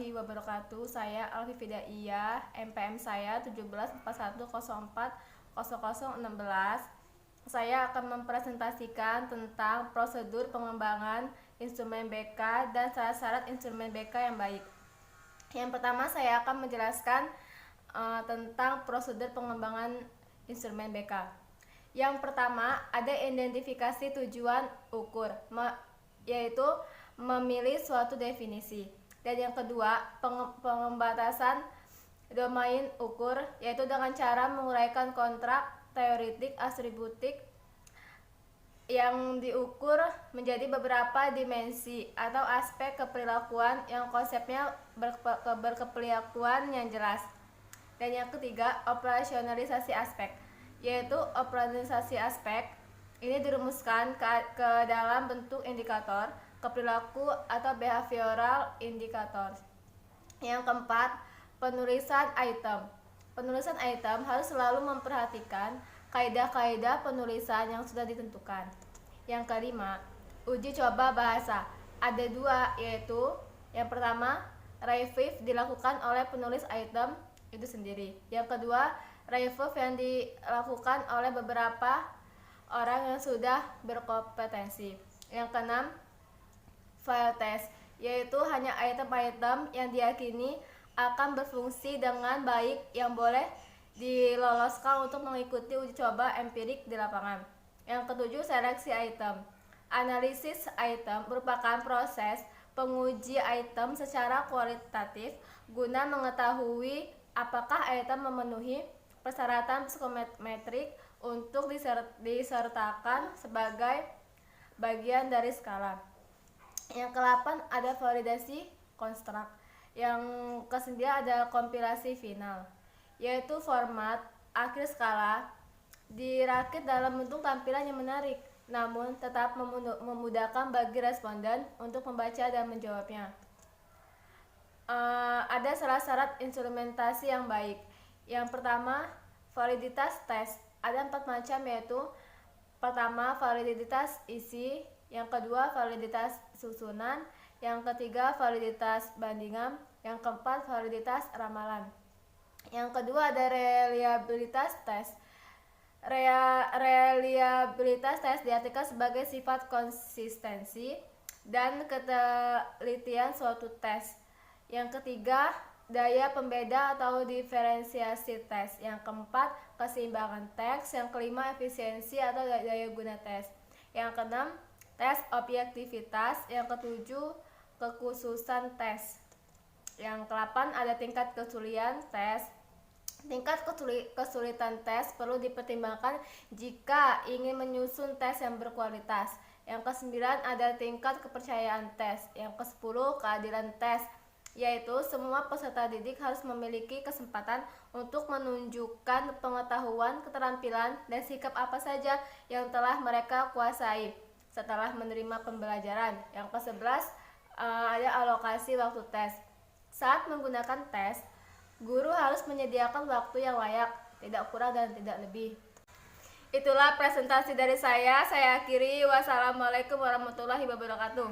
warahmatullahi wabarakatuh. Saya Alfi Fidaiyah, MPM saya 1741040016. Saya akan mempresentasikan tentang prosedur pengembangan instrumen BK dan syarat-syarat instrumen BK yang baik. Yang pertama, saya akan menjelaskan tentang prosedur pengembangan instrumen BK. Yang pertama, ada identifikasi tujuan ukur, yaitu memilih suatu definisi. Dan yang kedua, pembatasan domain ukur, yaitu dengan cara menguraikan kontrak teoretik atributik yang diukur menjadi beberapa dimensi atau aspek keperilakuan yang konsepnya berkeperilakuan yang jelas. Dan yang ketiga, operasionalisasi aspek, yaitu operasionalisasi aspek ini dirumuskan ke dalam bentuk indikator keperilaku atau behavioral indicator. Yang keempat, penulisan item. Penulisan item harus selalu memperhatikan kaidah-kaidah penulisan yang sudah ditentukan. Yang kelima, uji coba bahasa. Ada dua, yaitu yang pertama, review dilakukan oleh penulis item itu sendiri. Yang kedua, review yang dilakukan oleh beberapa orang yang sudah berkompetensi. Yang keenam, file test, yaitu hanya item-item yang diyakini akan berfungsi dengan baik yang boleh diloloskan untuk mengikuti uji coba empirik di lapangan. Yang ketujuh, seleksi item. Analisis item merupakan proses penguji item secara kualitatif guna mengetahui apakah item memenuhi persyaratan psikometrik untuk disertakan sebagai bagian dari skala. Yang ke-8 ada validasi konstruk. Yang ke-9 ada kompilasi final, yaitu format akhir skala dirakit dalam bentuk tampilan yang menarik, namun tetap memudahkan bagi responden untuk membaca dan menjawabnya. Ada syarat-syarat instrumentasi yang baik. Yang pertama, validitas tes. Ada 4 macam, yaitu pertama, validitas isi. Yang kedua, validitas susunan. Yang ketiga, validitas bandingan. Yang keempat, validitas ramalan. Yang kedua ada reliabilitas tes. Reliabilitas tes diartikan sebagai sifat konsistensi dan ketelitian suatu tes. Yang ketiga, daya pembeda atau diferensiasi tes. Yang keempat, keseimbangan tes. Yang kelima, efisiensi atau daya guna tes. Yang keenam, tes objektivitas. Yang ketujuh, kekhususan tes. Yang ke-8 ada tingkat kesulitan tes. Tingkat kesulitan tes perlu dipertimbangkan jika ingin menyusun tes yang berkualitas. Yang ke-9 ada tingkat kepercayaan tes. Yang ke-10 keadilan tes, yaitu semua peserta didik harus memiliki kesempatan untuk menunjukkan pengetahuan, keterampilan, dan sikap apa saja yang telah mereka kuasai setelah menerima pembelajaran. Yang ke-11 ada alokasi waktu tes. Saat menggunakan tes, guru harus menyediakan waktu yang layak, tidak kurang dan tidak lebih. Itulah presentasi dari saya. Saya akhiri. Wassalamualaikum warahmatullahi wabarakatuh.